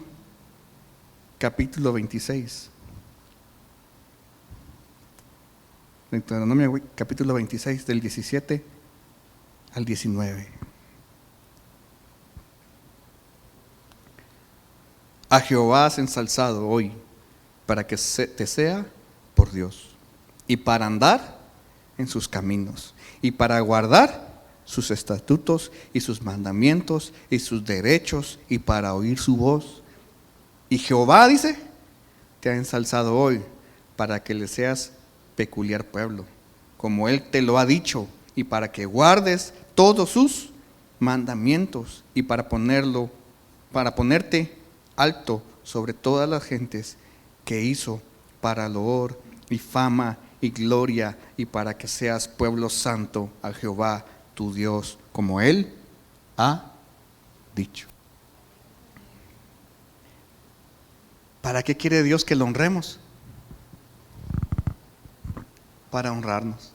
capítulo 26. Deuteronomio capítulo 26 del 17 al 19. A Jehová has ensalzado hoy para que te sea por Dios y para andar en sus caminos y para guardar sus estatutos y sus mandamientos y sus derechos y para oír su voz. Y Jehová, dice, te ha ensalzado hoy para que le seas peculiar pueblo, como Él te lo ha dicho, y para que guardes todos sus mandamientos y para ponerte alto sobre todas las gentes que hizo para loor y fama y gloria y para que seas pueblo santo a Jehová tu Dios, como Él ha dicho. ¿Para qué quiere Dios que lo honremos? Para honrarnos,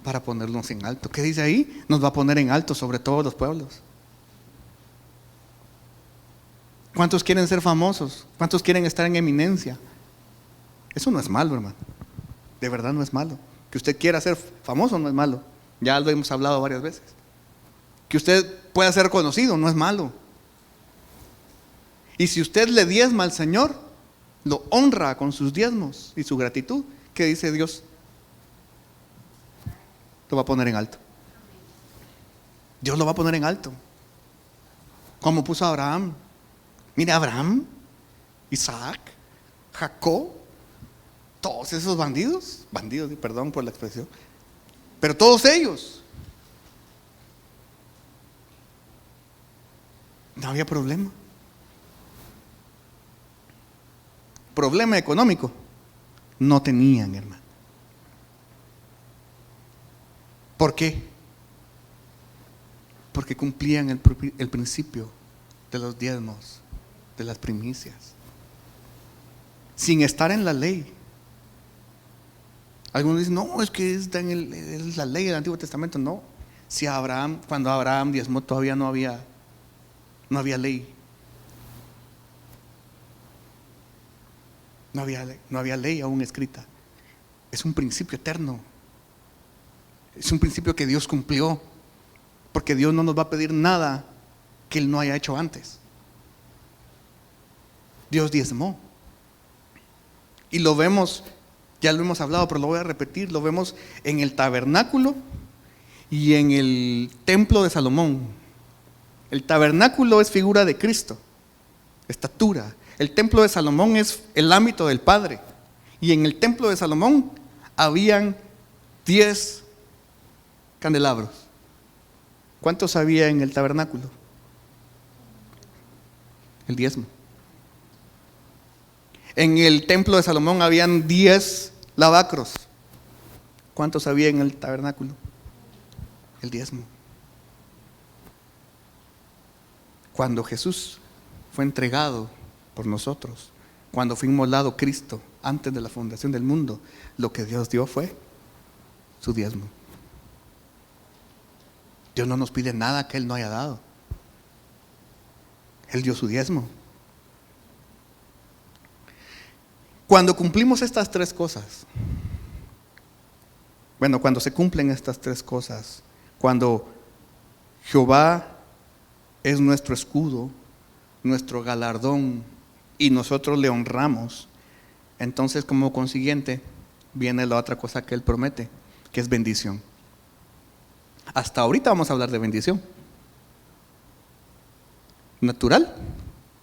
para ponernos en alto. ¿Qué dice ahí? Nos va a poner en alto sobre todos los pueblos. ¿Cuántos quieren ser famosos? ¿Cuántos quieren estar en eminencia? Eso no es malo, hermano. De verdad no es malo. Que usted quiera ser famoso no es malo. Ya lo hemos hablado varias veces. Que usted pueda ser conocido no es malo. Y si usted le diezma al Señor, lo honra con sus diezmos y su gratitud, ¿qué dice Dios? Lo va a poner en alto. Dios lo va a poner en alto. Como puso a Abraham. Mire, Abraham, Isaac, Jacob, todos esos bandidos, perdón por la expresión, pero todos ellos, no había problema. Problema económico no tenían, hermano. ¿Por qué? Porque cumplían el principio de los diezmos, de las primicias, sin estar en la ley. Algunos dicen, no, es que es la ley del Antiguo Testamento. No, si cuando Abraham diezmó todavía no había ley. No había ley aún escrita. Es un principio eterno. Es un principio que Dios cumplió. Porque Dios no nos va a pedir nada que Él no haya hecho antes. Dios diezmó. Y lo vemos, ya lo hemos hablado, pero lo voy a repetir, lo vemos en el tabernáculo y en el templo de Salomón. El tabernáculo es figura de Cristo, estatura. El templo de Salomón es el ámbito del Padre. Y en el templo de Salomón habían 10 candelabros. ¿Cuántos había en el tabernáculo? El diezmo. En el templo de Salomón habían 10 lavacros. ¿Cuántos había en el tabernáculo? El diezmo. Cuando Jesús fue entregado por nosotros, cuando fue inmolado Cristo antes de la fundación del mundo, lo que Dios dio fue su diezmo. Dios no nos pide nada que Él no haya dado. Él dio su diezmo. Cuando cumplimos estas tres cosas, cuando se cumplen estas tres cosas, cuando Jehová es nuestro escudo, nuestro galardón, y nosotros le honramos, entonces como consiguiente viene la otra cosa que Él promete, que es bendición. Hasta ahorita vamos a hablar de bendición natural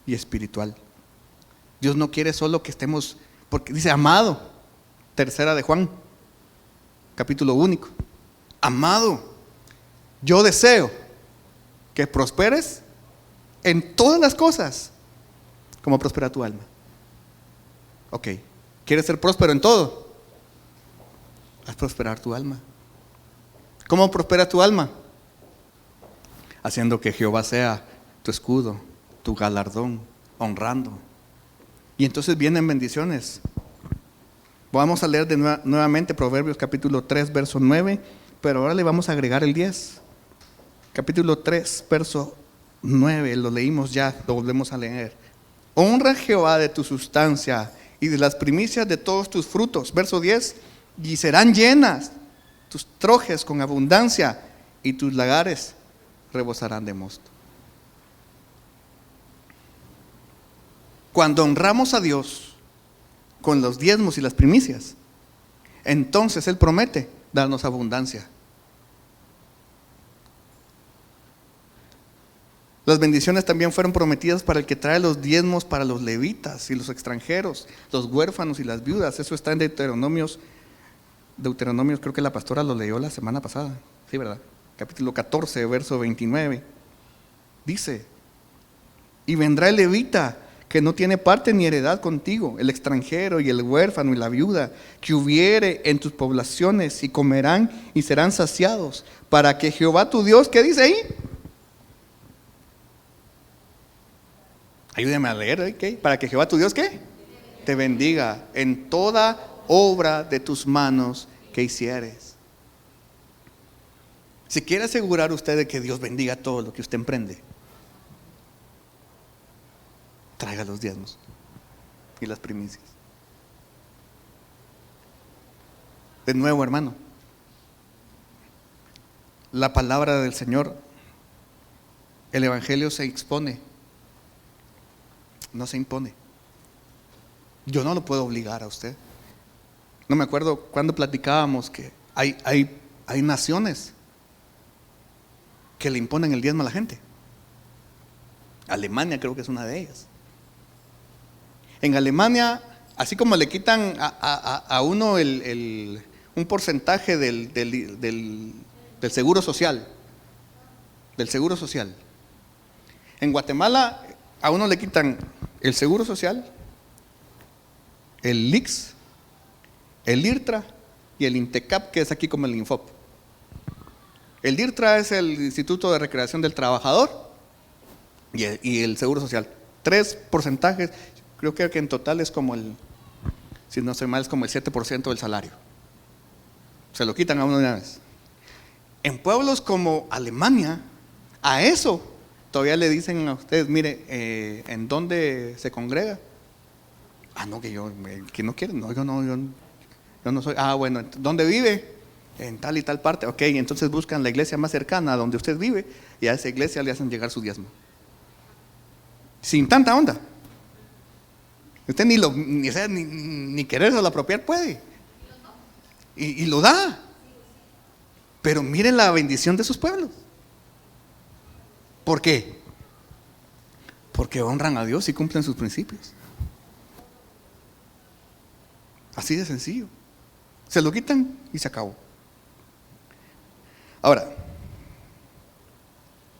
y espiritual. Dios no quiere solo que estemos, porque dice amado, tercera de Juan, capítulo único. Amado, yo deseo que prosperes en todas las cosas, como prospera tu alma. Ok, ¿quieres ser próspero en todo? Haz prosperar tu alma. ¿Cómo prospera tu alma? Haciendo que Jehová sea tu escudo, tu galardón, honrando. Y entonces vienen bendiciones. Vamos a leer nuevamente Proverbios capítulo 3, verso 9, pero ahora le vamos a agregar el 10. Capítulo 3, verso 9, lo leímos ya, lo volvemos a leer. Honra a Jehová de tu sustancia y de las primicias de todos tus frutos. Verso 10, y serán llenas tus trojes con abundancia y tus lagares rebosarán de mosto. Cuando honramos a Dios con los diezmos y las primicias, entonces Él promete darnos abundancia. Las bendiciones también fueron prometidas para el que trae los diezmos para los levitas y los extranjeros, los huérfanos y las viudas. Eso está en Deuteronomios, creo que la pastora lo leyó la semana pasada. Sí, ¿verdad? Capítulo 14, verso 29. Dice, y vendrá el levita que no tiene parte ni heredad contigo, el extranjero y el huérfano y la viuda, que hubiere en tus poblaciones, y comerán y serán saciados, para que Jehová tu Dios, ¿qué dice ahí? Ayúdame a leer, ¿ok? Para que Jehová tu Dios, ¿qué? Te bendiga en toda obra de tus manos que hicieres. Si quiere asegurar usted de que Dios bendiga todo lo que usted emprende, traiga los diezmos y las primicias. De nuevo, hermano, la palabra del Señor, el Evangelio se expone, no se impone. Yo no lo puedo obligar a usted. No me acuerdo cuando platicábamos que hay naciones que le imponen el diezmo a la gente. Alemania creo que es una de ellas. En Alemania, así como le quitan a uno un porcentaje del seguro social, en Guatemala a uno le quitan el seguro social, el IX, el IRTRA y el INTECAP, que es aquí como el INFOP. El DIRTRA es el Instituto de Recreación del Trabajador y el Seguro Social. 3 porcentajes, creo que en total es como si no estoy mal, es como el 7% del salario. Se lo quitan a uno de una vez. En pueblos como Alemania, a eso todavía le dicen a ustedes, mire, ¿en dónde se congrega? No, que no quiere, no, yo no soy. Bueno, ¿dónde vive? En tal y tal parte. Ok, entonces buscan la iglesia más cercana a donde usted vive y a esa iglesia le hacen llegar su diezmo. Sin tanta onda. Usted ni querérselo apropiar puede. Y lo da. Pero miren la bendición de sus pueblos. ¿Por qué? Porque honran a Dios y cumplen sus principios. Así de sencillo. Se lo quitan y se acabó. Ahora,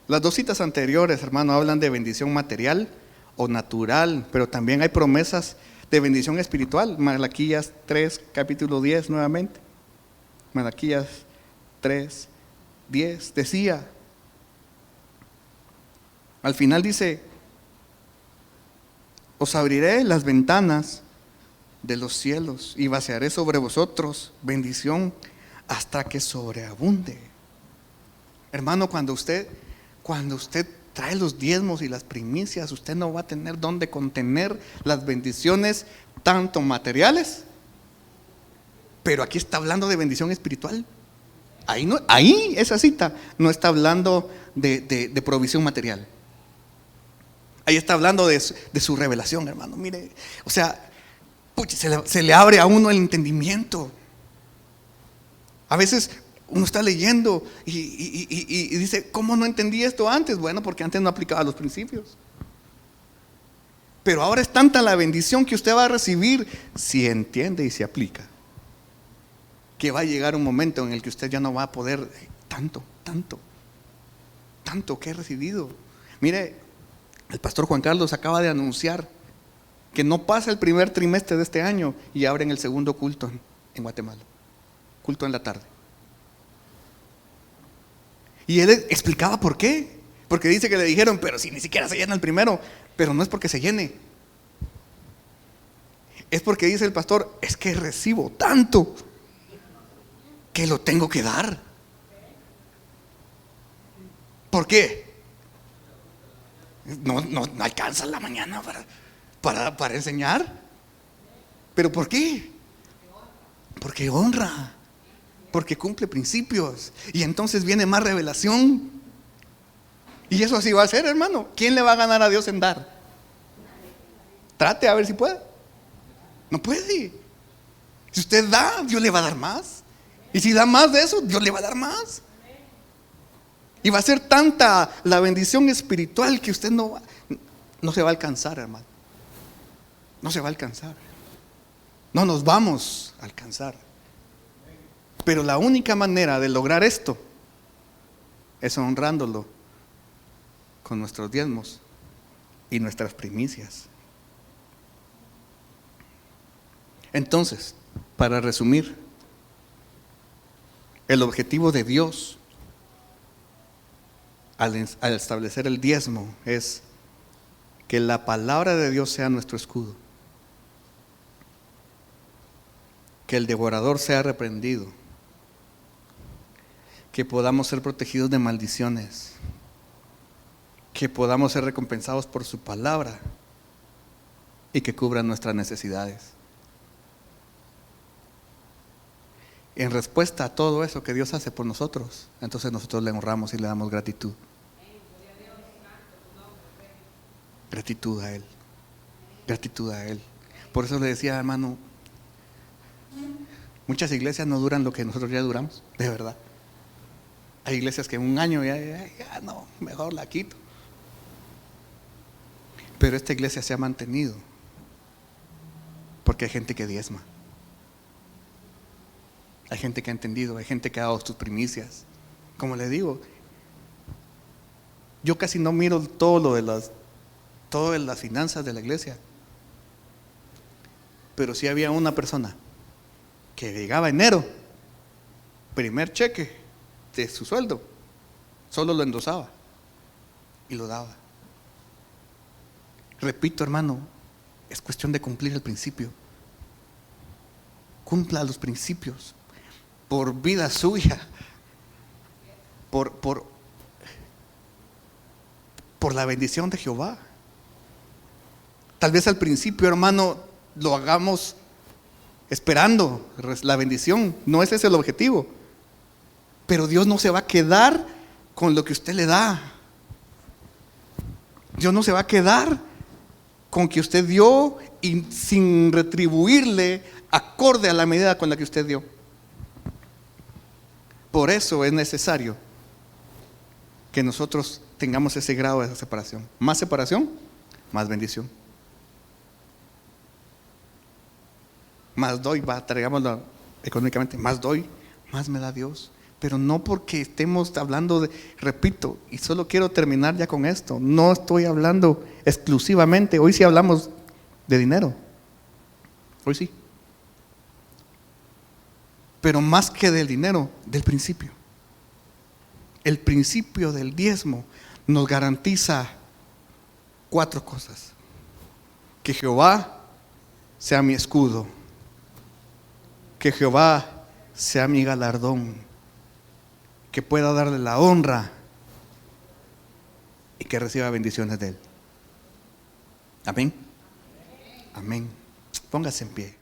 las 2 citas anteriores, hermano, hablan de bendición material o natural, pero también hay promesas de bendición espiritual. Malaquías 3, capítulo 10 nuevamente. Malaquías 3, 10 decía, al final dice, os abriré las ventanas de los cielos y vaciaré sobre vosotros bendición hasta que sobreabunde. Hermano, cuando usted trae los diezmos y las primicias, usted no va a tener dónde contener las bendiciones tanto materiales, pero aquí está hablando de bendición espiritual. Ahí esa cita no está hablando de provisión material. Ahí está hablando de su revelación, hermano. Mire, o sea, se le abre a uno el entendimiento. A veces uno está leyendo y dice, ¿cómo no entendí esto antes? Bueno, porque antes no aplicaba los principios. Pero ahora es tanta la bendición que usted va a recibir si entiende y se aplica, que va a llegar un momento en el que usted ya no va a poder tanto que he recibido. Mire, el pastor Juan Carlos acaba de anunciar que no pasa el primer trimestre de este año y abren el segundo culto en Guatemala, culto en la tarde. Y él explicaba por qué, porque dice que le dijeron, pero si ni siquiera se llena el primero. Pero no es porque se llene, es porque dice el pastor, es que recibo tanto que lo tengo que dar. ¿Por qué? No alcanza la mañana para enseñar. ¿Pero por qué? Porque honra, porque cumple principios, y entonces viene más revelación. Y eso así va a ser, hermano. ¿Quién le va a ganar a Dios en dar? Trate a ver si puede. No puede. Si usted da, Dios le va a dar más. Y si da más de eso, Dios le va a dar más. Y va a ser tanta la bendición espiritual que usted no se va a alcanzar, hermano. No se va a alcanzar. No nos vamos a alcanzar. Pero la única manera de lograr esto es honrándolo con nuestros diezmos y nuestras primicias. Entonces, para resumir, el objetivo de Dios al establecer el diezmo es que la palabra de Dios sea nuestro escudo, que el devorador sea reprendido, que podamos ser protegidos de maldiciones, que podamos ser recompensados por su palabra y que cubran nuestras necesidades. En respuesta a todo eso que Dios hace por nosotros, entonces nosotros le honramos y le damos gratitud. Gratitud a Él. Gratitud a Él. Por eso le decía, hermano, muchas iglesias no duran lo que nosotros ya duramos, de verdad. Hay iglesias que en un año ya no, mejor la quito. Pero esta iglesia se ha mantenido porque hay gente que diezma. Hay gente que ha entendido, hay gente que ha dado sus primicias. Como le digo, yo casi no miro todo de las finanzas de la iglesia. Pero sí había una persona que llegaba enero, primer cheque de su sueldo, solo lo endosaba y lo daba. Repito, hermano, es cuestión de cumplir el principio. Cumpla los principios por vida suya, por la bendición de Jehová. Tal vez al principio, hermano, lo hagamos esperando la bendición. No ese es el objetivo. Pero Dios no se va a quedar con lo que usted le da. Dios no se va a quedar con que usted dio y sin retribuirle acorde a la medida con la que usted dio. Por eso es necesario que nosotros tengamos ese grado de separación. Más separación, más bendición. Más doy, traigámoslo económicamente, más doy, más me da Dios. Pero no porque estemos hablando de, repito, y solo quiero terminar ya con esto, no estoy hablando exclusivamente, hoy sí hablamos de dinero, hoy sí. Pero más que del dinero, del principio. El principio del diezmo nos garantiza 4 cosas. Que Jehová sea mi escudo, que Jehová sea mi galardón, que pueda darle la honra y que reciba bendiciones de Él. Amén. Amén. Póngase en pie.